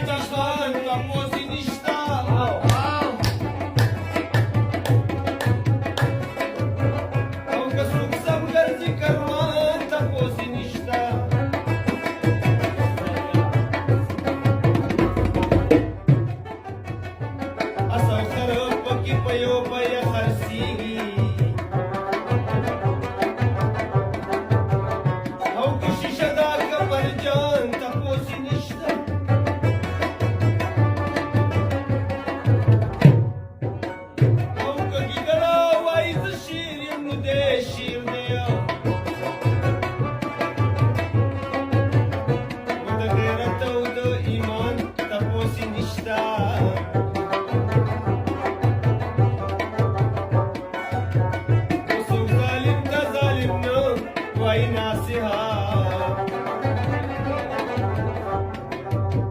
ژوند تپوسې نشته او که څوک سم ګرځي کاروان تپوسې نشته